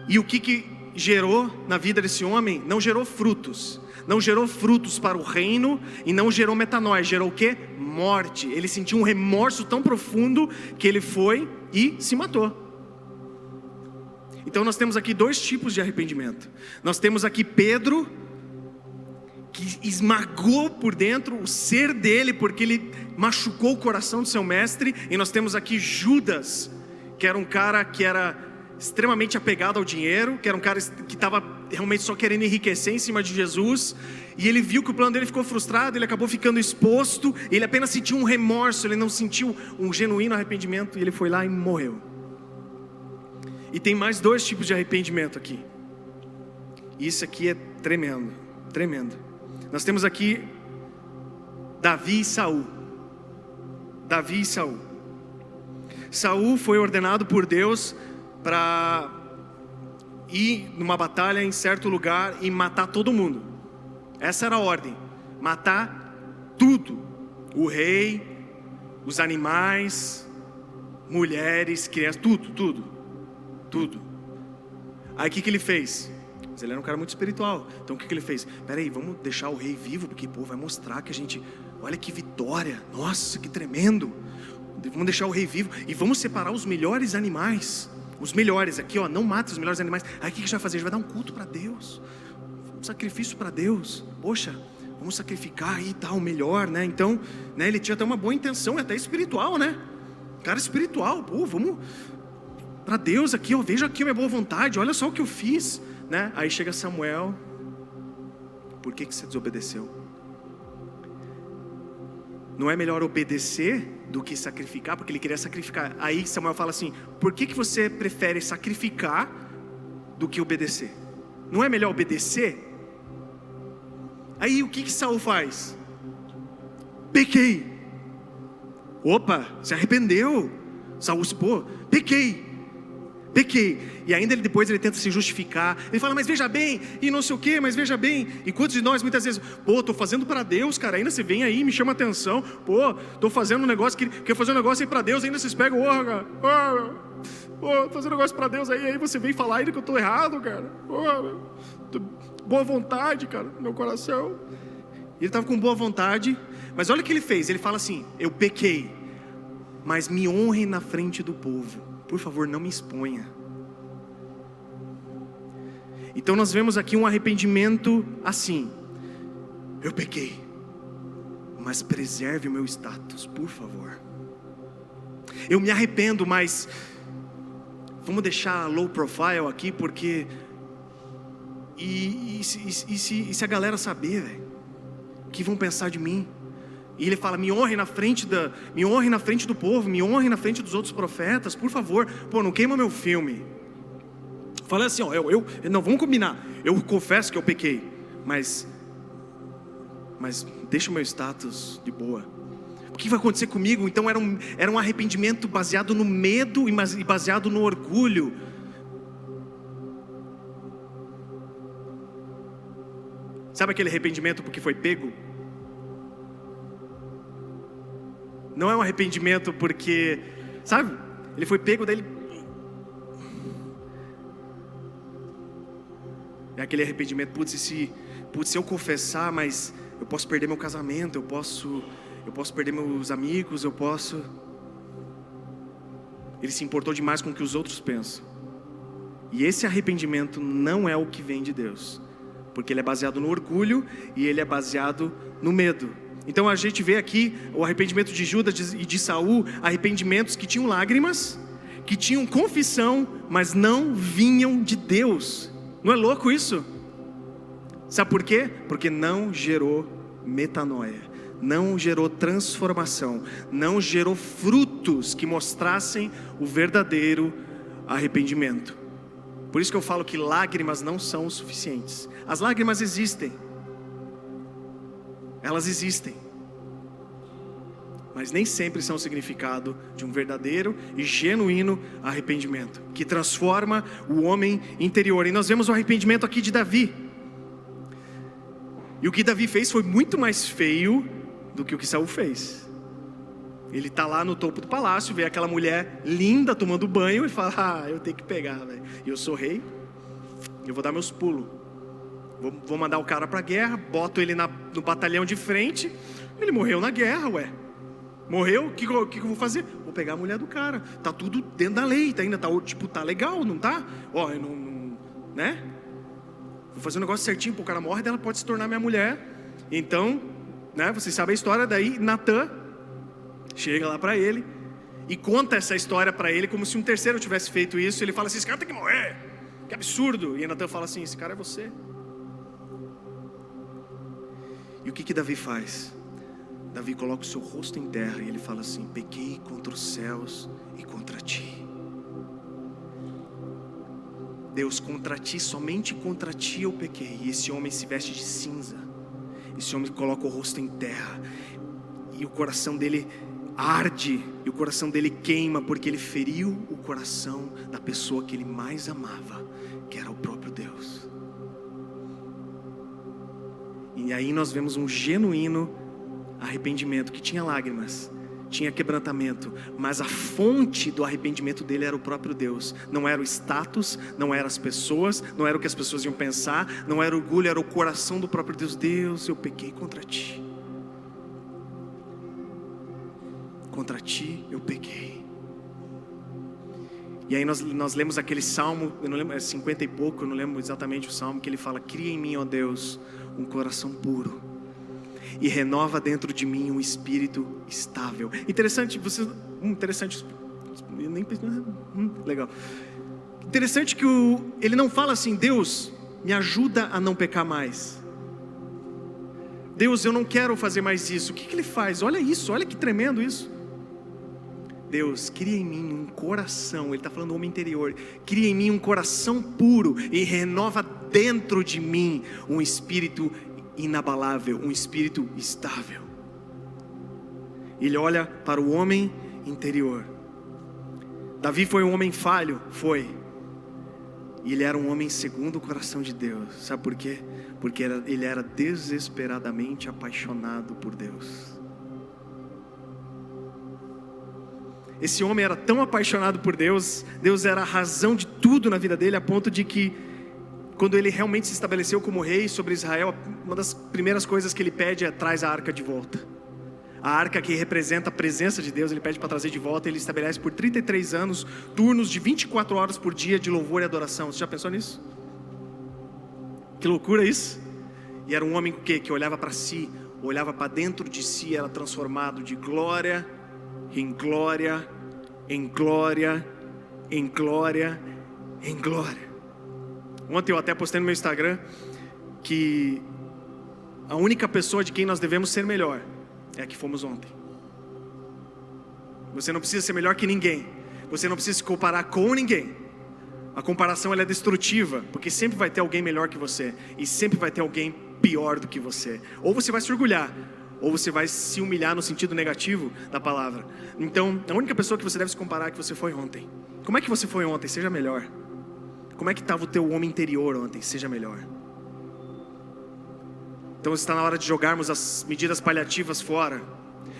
E o que gerou na vida desse homem? Não gerou frutos. Não gerou frutos para o reino e não gerou metanoia. Gerou o quê? Morte. Ele sentiu um remorso tão profundo que ele foi e se matou. Então nós temos aqui dois tipos de arrependimento. Nós temos aqui Pedro, que esmagou por dentro o ser dele, porque ele machucou o coração do seu mestre. E nós temos aqui Judas, que era um cara que era extremamente apegado ao dinheiro, que era um cara que estava realmente só querendo enriquecer em cima de Jesus. E ele viu que o plano dele ficou frustrado, ele acabou ficando exposto. Ele apenas sentiu um remorso, ele não sentiu um genuíno arrependimento. E ele foi lá e morreu. E tem mais dois tipos de arrependimento aqui. Isso aqui é tremendo, tremendo. Nós temos aqui Davi e Saul. Davi e Saul. Saul foi ordenado por Deus para ir numa batalha em certo lugar e matar todo mundo. Essa era a ordem: matar tudo. O rei, os animais, mulheres, crianças, tudo. Aí o que ele fez? Mas ele era um cara muito espiritual. Então o que ele fez? Peraí, vamos deixar o rei vivo, porque vai mostrar que a gente, olha que vitória, nossa, que tremendo. Vamos deixar o rei vivo e vamos separar os melhores animais. Os melhores aqui, não mata os melhores animais. Aí o que a gente vai fazer? A gente vai dar um culto para Deus, um sacrifício para Deus. Poxa, vamos sacrificar aí, tá, o melhor, né? Então, né, ele tinha até uma boa intenção, até espiritual, né? Cara espiritual, vamos para Deus aqui, veja aqui a minha boa vontade, olha só o que eu fiz, né? Aí chega Samuel: por que você desobedeceu? Não é melhor obedecer do que sacrificar? Porque ele queria sacrificar. Aí Samuel fala assim: por que você prefere sacrificar do que obedecer? Não é melhor obedecer? Aí o que Saul faz? Pequei. Opa, se arrependeu. Saul se pequei. E ainda depois ele tenta se justificar. Ele fala: mas veja bem, e não sei o que, mas veja bem. E quantos de nós muitas vezes, tô fazendo para Deus, cara, ainda você vem aí, me chama atenção. Tô fazendo um negócio, quer fazer um negócio aí para Deus, ainda vocês pegam, fazer um negócio para Deus aí você vem falar ainda que eu tô errado, cara. Boa vontade, cara, no meu coração. Ele estava com boa vontade, mas olha o que ele fez. Ele fala assim: eu pequei, mas me honre na frente do povo. Por favor, não me exponha. Então nós vemos aqui um arrependimento assim: eu pequei, mas preserve o meu status, por favor. Eu me arrependo, mas vamos deixar low profile aqui, porque e se a galera saber, velho, o que vão pensar de mim? E ele fala: me honre na frente do povo, me honre na frente dos outros profetas, por favor. Não queima meu filme. Fala assim, não, vamos combinar. Eu confesso que eu pequei, mas deixa o meu status de boa. O que vai acontecer comigo? Então era um arrependimento baseado no medo e baseado no orgulho. Sabe aquele arrependimento porque foi pego? Não é um arrependimento porque, sabe, ele foi pego, daí ele... É aquele arrependimento: se eu confessar, mas eu posso perder meu casamento, eu posso perder meus amigos, Ele se importou demais com o que os outros pensam. E esse arrependimento não é o que vem de Deus, porque ele é baseado no orgulho e ele é baseado no medo. Então a gente vê aqui o arrependimento de Judas e de Saul, arrependimentos que tinham lágrimas, que tinham confissão, mas não vinham de Deus. Não é louco isso? Sabe por quê? Porque não gerou metanoia, não gerou transformação, não gerou frutos que mostrassem o verdadeiro arrependimento. Por isso que eu falo que lágrimas não são o suficientes. As lágrimas existem, elas existem, mas nem sempre são o significado de um verdadeiro e genuíno arrependimento, que transforma o homem interior. E nós vemos o arrependimento aqui de Davi. E o que Davi fez foi muito mais feio do que o que Saul fez. Ele está lá no topo do palácio, vê aquela mulher linda tomando banho e fala: eu tenho que pegar, velho. Eu sou rei, eu vou dar meus pulos. Vou mandar o cara para a guerra, boto ele no batalhão de frente. Ele morreu na guerra, ué. Morreu, o que eu vou fazer? Vou pegar a mulher do cara. Tá tudo dentro da lei, tá ainda, tá legal, não tá? Ó, eu não, né? Vou fazer um negócio certinho, o cara morre, ela pode se tornar minha mulher. Então, né, vocês sabem a história, daí Natã chega lá para ele e conta essa história para ele como se um terceiro tivesse feito isso. Ele fala assim: esse cara tem que morrer, que absurdo. E Natã fala assim: esse cara é você. E o que Davi faz? Davi coloca o seu rosto em terra e ele fala assim: pequei contra os céus e contra ti. Deus, contra ti, somente contra ti eu pequei. E esse homem se veste de cinza, esse homem coloca o rosto em terra, e o coração dele arde, e o coração dele queima, porque ele feriu o coração da pessoa que ele mais amava, que era o próprio Deus. E aí nós vemos um genuíno arrependimento, que tinha lágrimas, tinha quebrantamento, mas a fonte do arrependimento dele era o próprio Deus. Não era o status, não eram as pessoas, não era o que as pessoas iam pensar, não era orgulho, era o coração do próprio Deus. Deus, eu pequei contra ti. Contra ti eu pequei. E aí nós lemos aquele salmo, eu não lembro, é 50 e pouco, eu não lembro exatamente o salmo, que ele fala: cria em mim, ó Deus, um coração puro, e renova dentro de mim um espírito estável. Interessante, interessante, legal. Interessante que ele não fala assim: Deus, me ajuda a não pecar mais. Deus, eu não quero fazer mais isso. O que ele faz? Olha isso, olha que tremendo isso. Deus, cria em mim um coração, ele está falando do homem interior, cria em mim um coração puro e renova dentro de mim um espírito inabalável, um espírito estável. Ele olha para o homem interior. Davi foi um homem falho? Foi. E ele era um homem segundo o coração de Deus. Sabe por quê? Porque ele era desesperadamente apaixonado por Deus. Esse homem era tão apaixonado por Deus, Deus era a razão de tudo na vida dele, a ponto de que, quando ele realmente se estabeleceu como rei sobre Israel, uma das primeiras coisas que ele pede é: traz a arca de volta. A arca que representa a presença de Deus, ele pede para trazer de volta. Ele estabelece por 33 anos, turnos de 24 horas por dia de louvor e adoração. Você já pensou nisso? Que loucura isso? E era um homem que olhava para si, olhava para dentro de si, era transformado de glória em glória, em glória, em glória, em glória. Ontem eu até postei no meu Instagram que a única pessoa de quem nós devemos ser melhor é a que fomos ontem. Você não precisa ser melhor que ninguém, você não precisa se comparar com ninguém. A comparação ela é destrutiva, porque sempre vai ter alguém melhor que você, e sempre vai ter alguém pior do que você. Ou você vai se orgulhar, ou você vai se humilhar no sentido negativo da palavra. Então, a única pessoa que você deve se comparar é que você foi ontem. Como é que você foi ontem? Seja melhor. Como é que estava o teu homem interior ontem? Seja melhor. Então está na hora de jogarmos as medidas paliativas fora,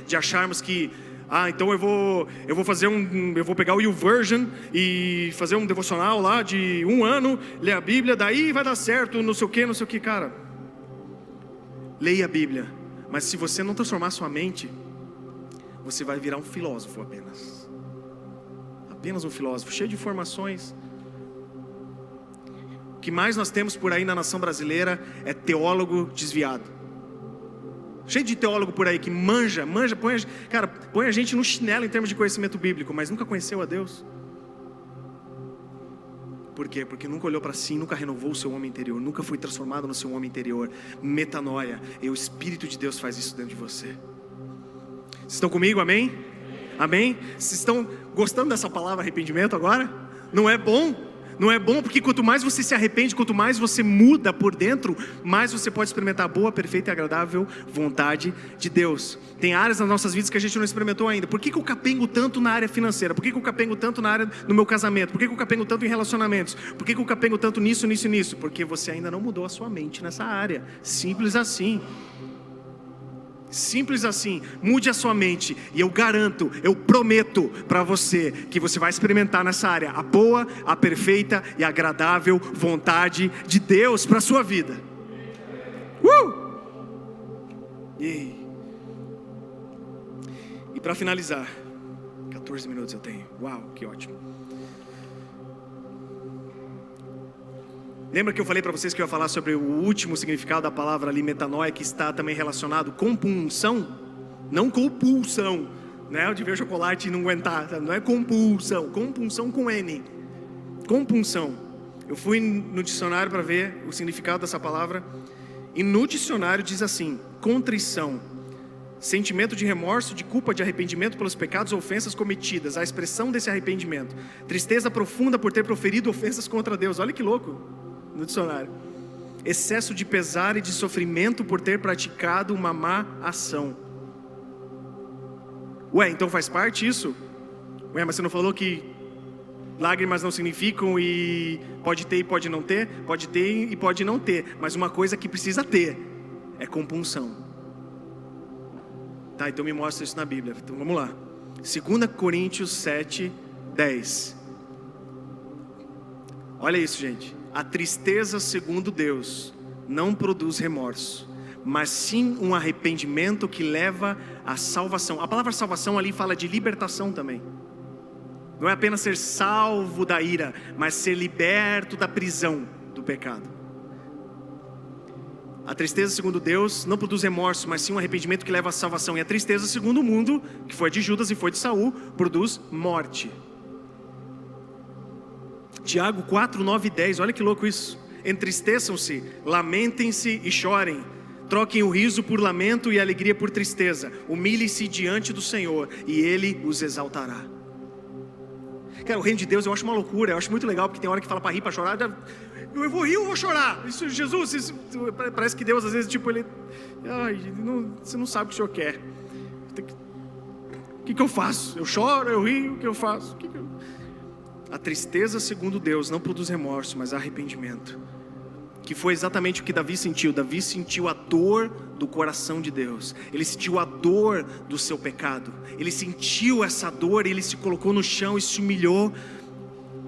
de acharmos que então eu vou fazer eu vou pegar o YouVersion e fazer um devocional lá de 1 ano, ler a Bíblia, daí vai dar certo, não sei o que, cara. Leia a Bíblia, mas se você não transformar sua mente, você vai virar um filósofo apenas. Apenas um filósofo, cheio de informações. O que mais nós temos por aí na nação brasileira é teólogo desviado. Cheio de teólogo por aí que manja, põe a gente no chinelo em termos de conhecimento bíblico, mas nunca conheceu a Deus. Por quê? Porque nunca olhou para si, nunca renovou o seu homem interior, nunca foi transformado no seu homem interior. Metanoia, e o Espírito de Deus faz isso dentro de você. Vocês estão comigo? Amém? Amém? Vocês estão gostando dessa palavra arrependimento agora? Não é bom? Não é bom porque quanto mais você se arrepende, quanto mais você muda por dentro, mais você pode experimentar a boa, perfeita e agradável vontade de Deus. Tem áreas nas nossas vidas que a gente não experimentou ainda. Por que eu capengo tanto na área financeira? Por que eu capengo tanto na área do meu casamento? Por que eu capengo tanto em relacionamentos? Por que eu capengo tanto nisso? Porque você ainda não mudou a sua mente nessa área. Simples assim. Simples assim. Mude a sua mente e eu garanto, eu prometo para você que você vai experimentar nessa área a boa, a perfeita e agradável vontade de Deus para a sua vida. E para finalizar, 14 minutos eu tenho. Uau, que ótimo. Lembra que eu falei para vocês que eu ia falar sobre o último significado da palavra ali, metanoia, que está também relacionado com punção? Não compulsão, né? Eu de ver o chocolate e não aguentar, não é compulsão, compunção com N. Compunção. Eu fui no dicionário para ver o significado dessa palavra, e no dicionário diz assim: contrição, sentimento de remorso, de culpa, de arrependimento pelos pecados ou ofensas cometidas, a expressão desse arrependimento, tristeza profunda por ter proferido ofensas contra Deus. Olha que louco. No dicionário, excesso de pesar e de sofrimento por ter praticado uma má ação. Ué, então faz parte isso? Ué, mas você não falou que lágrimas não significam e pode ter e pode não ter? Pode ter e pode não ter, mas uma coisa que precisa ter é compunção. Tá, então me mostra isso na Bíblia. Então vamos lá. 2 Coríntios 7, 10. Olha isso, gente. A tristeza, segundo Deus, não produz remorso, mas sim um arrependimento que leva à salvação. A palavra salvação ali fala de libertação também. Não é apenas ser salvo da ira, mas ser liberto da prisão do pecado. A tristeza, segundo Deus, não produz remorso, mas sim um arrependimento que leva à salvação. E a tristeza, segundo o mundo, que foi de Judas e foi de Saul, produz morte. Tiago 4, 9 e 10, olha que louco isso. Entristeçam-se, lamentem-se e chorem. Troquem o riso por lamento e a alegria por tristeza. Humilhem-se diante do Senhor e Ele os exaltará. Cara, o reino de Deus eu acho uma loucura. Eu acho muito legal porque tem hora que fala para rir, para chorar. Eu vou rir ou vou chorar? Isso, Jesus, isso, parece que Deus às vezes tipo ele... você não sabe o que o Senhor quer. O que eu faço? Eu choro, eu rio, o que eu faço? A tristeza, segundo Deus, não produz remorso, mas arrependimento. Que foi exatamente o que Davi sentiu. Davi sentiu a dor do coração de Deus. Ele sentiu a dor do seu pecado. Ele sentiu essa dor e ele se colocou no chão e se humilhou.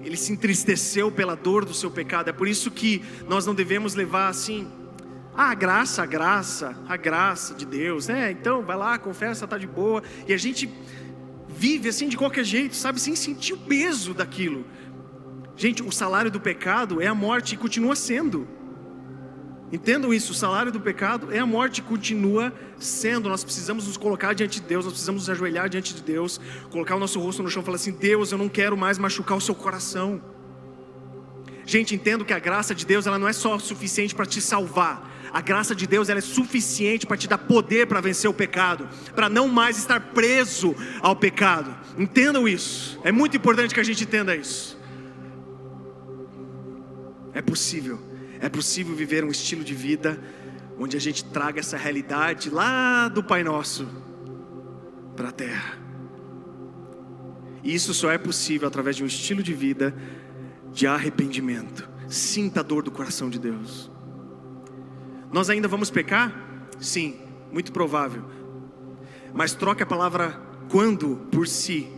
Ele se entristeceu pela dor do seu pecado. É por isso que nós não devemos levar assim... a graça de Deus, né? Então vai lá, confessa, tá de boa. E a gente... vive assim de qualquer jeito, sabe, sem sentir o peso daquilo. Gente, o salário do pecado é a morte e continua sendo. Entendam isso, o salário do pecado é a morte e continua sendo. Nós precisamos nos colocar diante de Deus, nós precisamos nos ajoelhar diante de Deus, colocar o nosso rosto no chão e falar assim: Deus, eu não quero mais machucar o seu coração. Gente, entendo que a graça de Deus ela não é só suficiente para te salvar. A graça de Deus ela é suficiente para te dar poder para vencer o pecado, para não mais estar preso ao pecado. Entendam isso, é muito importante que a gente entenda isso. É possível viver um estilo de vida onde a gente traga essa realidade lá do Pai Nosso para a terra. E isso só é possível através de um estilo de vida de arrependimento. Sinta a dor do coração de Deus. Nós ainda vamos pecar? Sim, muito provável. Mas troque a palavra quando por si.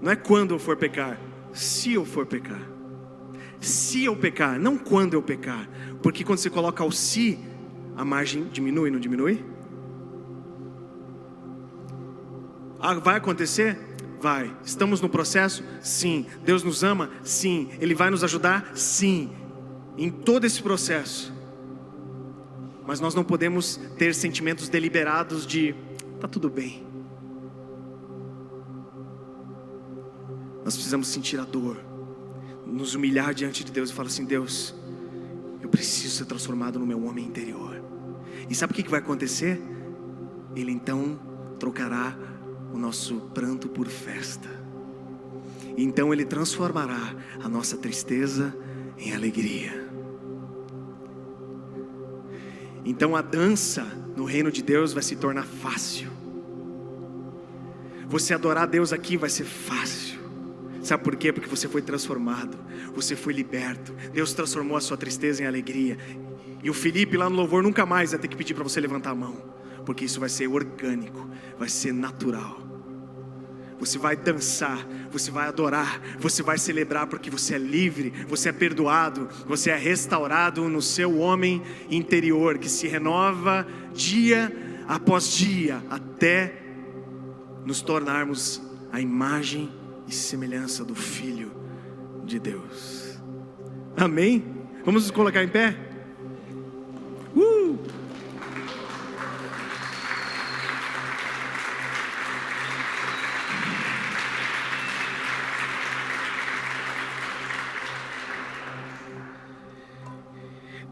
Não é quando eu for pecar, se eu for pecar. Se eu pecar, não quando eu pecar. Porque quando você coloca o se, a margem diminui, não diminui? Vai acontecer? Vai. Estamos no processo? Sim. Deus nos ama? Sim. Ele vai nos ajudar? Sim. Em todo esse processo. Mas nós não podemos ter sentimentos deliberados de tá tudo bem. Nós precisamos sentir a dor, nos humilhar diante de Deus e falar assim: Deus, eu preciso ser transformado no meu homem interior. E sabe o que vai acontecer? Ele então trocará o nosso pranto por festa. Então Ele transformará a nossa tristeza em alegria. Então a dança no reino de Deus vai se tornar fácil. Você adorar a Deus aqui vai ser fácil. Sabe por quê? Porque você foi transformado, você foi liberto. Deus transformou a sua tristeza em alegria. E o Felipe lá no louvor nunca mais vai ter que pedir para você levantar a mão, porque isso vai ser orgânico, vai ser natural. Você vai dançar, você vai adorar, você vai celebrar, porque você é livre, você é perdoado, você é restaurado no seu homem interior, que se renova dia após dia, até nos tornarmos a imagem e semelhança do Filho de Deus. Amém? Vamos nos colocar em pé?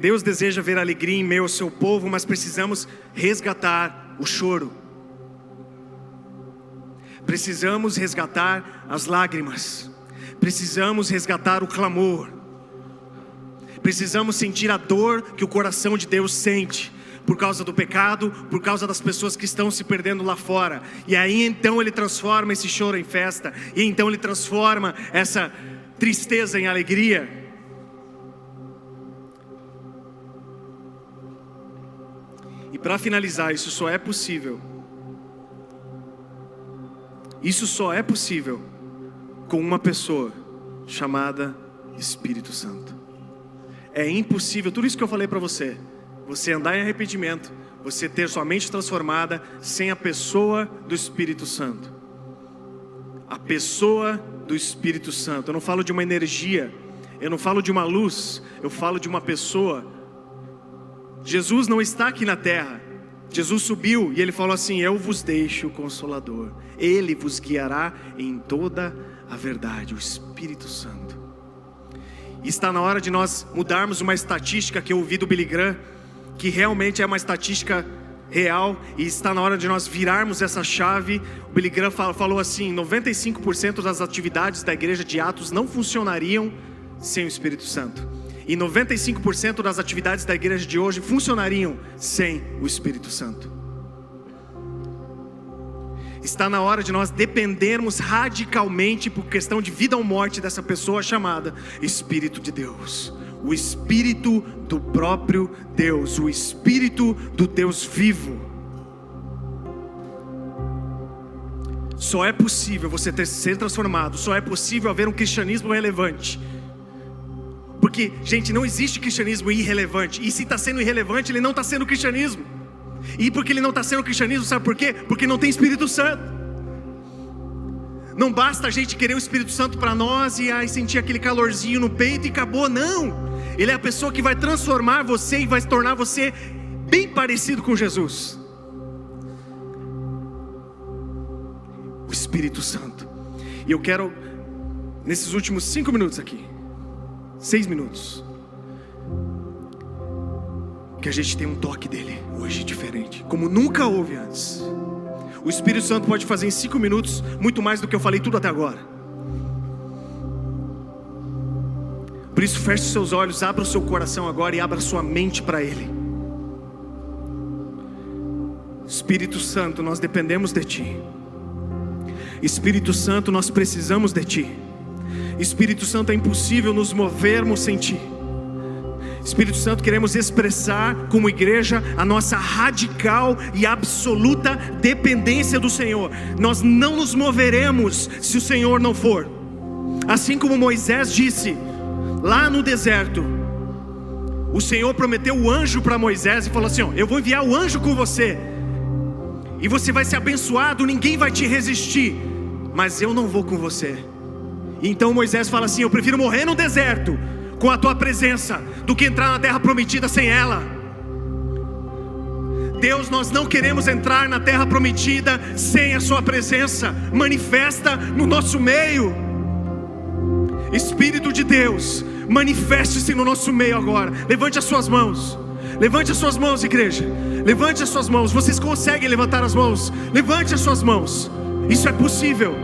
Deus deseja ver alegria em meio ao seu povo, mas precisamos resgatar o choro. Precisamos resgatar as lágrimas. Precisamos resgatar o clamor. Precisamos sentir a dor que o coração de Deus sente por causa do pecado, por causa das pessoas que estão se perdendo lá fora. E aí então Ele transforma esse choro em festa. E então Ele transforma essa tristeza em alegria. E para finalizar, isso só é possível com uma pessoa chamada Espírito Santo. É impossível, tudo isso que eu falei para você andar em arrependimento, você ter sua mente transformada sem a pessoa do Espírito Santo. A pessoa do Espírito Santo. Eu não falo de uma energia, eu não falo de uma luz, eu falo de uma pessoa. Jesus não está aqui na terra. Jesus subiu e Ele falou assim: eu vos deixo o Consolador, Ele vos guiará em toda a verdade, o Espírito Santo. E está na hora de nós mudarmos uma estatística que eu ouvi do Billy Graham, que realmente é uma estatística real, e está na hora de nós virarmos essa chave. O Billy Graham falou assim: 95% das atividades da igreja de Atos não funcionariam sem o Espírito Santo. E 95% das atividades da igreja de hoje funcionariam sem o Espírito Santo. Está na hora de nós dependermos radicalmente, por questão de vida ou morte, dessa pessoa chamada Espírito de Deus. O Espírito do próprio Deus, o Espírito do Deus vivo. Só é possível você ser transformado, só é possível haver um cristianismo relevante. Porque, gente, não existe cristianismo irrelevante. E se está sendo irrelevante, ele não está sendo cristianismo. E porque ele não está sendo cristianismo, sabe por quê? Porque não tem Espírito Santo. Não basta a gente querer o Espírito Santo para nós e sentir aquele calorzinho no peito e acabou, não. Ele é a pessoa que vai transformar você e vai tornar você bem parecido com Jesus. O Espírito Santo. E eu quero, nesses últimos 5 minutos aqui, 6 minutos, que a gente tem um toque dele hoje diferente, como nunca houve antes. O Espírito Santo pode fazer em 5 minutos muito mais do que eu falei tudo até agora. Por isso, feche seus olhos, abra o seu coração agora e abra sua mente para Ele. Espírito Santo, nós dependemos de Ti. Espírito Santo, nós precisamos de Ti. Espírito Santo, é impossível nos movermos sem Ti. Espírito Santo, queremos expressar como igreja a nossa radical e absoluta dependência do Senhor. Nós não nos moveremos se o Senhor não for. Assim como Moisés disse lá no deserto, o Senhor prometeu o anjo para Moisés e falou assim: eu vou enviar o anjo com você, e você vai ser abençoado, ninguém vai te resistir, mas eu não vou com você. Então Moisés fala assim: eu prefiro morrer no deserto com a tua presença do que entrar na terra prometida sem ela. Deus, nós não queremos entrar na terra prometida sem a sua presença manifesta no nosso meio. Espírito de Deus, manifeste-se no nosso meio agora. Levante as suas mãos, Levante as suas mãos, igreja. Levante as suas mãos. Vocês conseguem levantar as mãos? Levante as suas mãos. Isso é possível.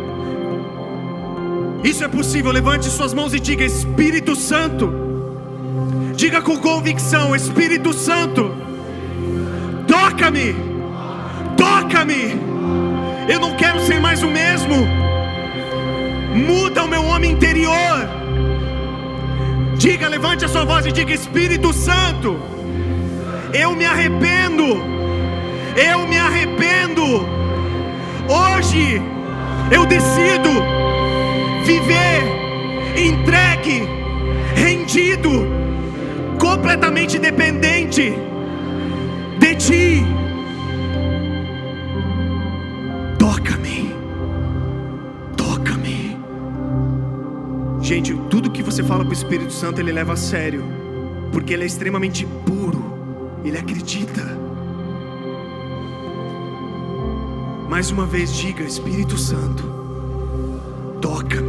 Isso é possível. Levante suas mãos e diga: Espírito Santo. Diga com convicção: Espírito Santo, toca-me. Toca-me. Eu não quero ser mais o mesmo. Muda o meu homem interior. Diga, levante a sua voz e diga: Espírito Santo, eu me arrependo. Eu me arrependo. Hoje eu decido viver entregue, rendido, completamente dependente de Ti. Toca-me. Toca-me. Gente, tudo que você fala para o Espírito Santo, Ele leva a sério, porque Ele é extremamente puro. Ele acredita. Mais uma vez diga: Espírito Santo, toca-me.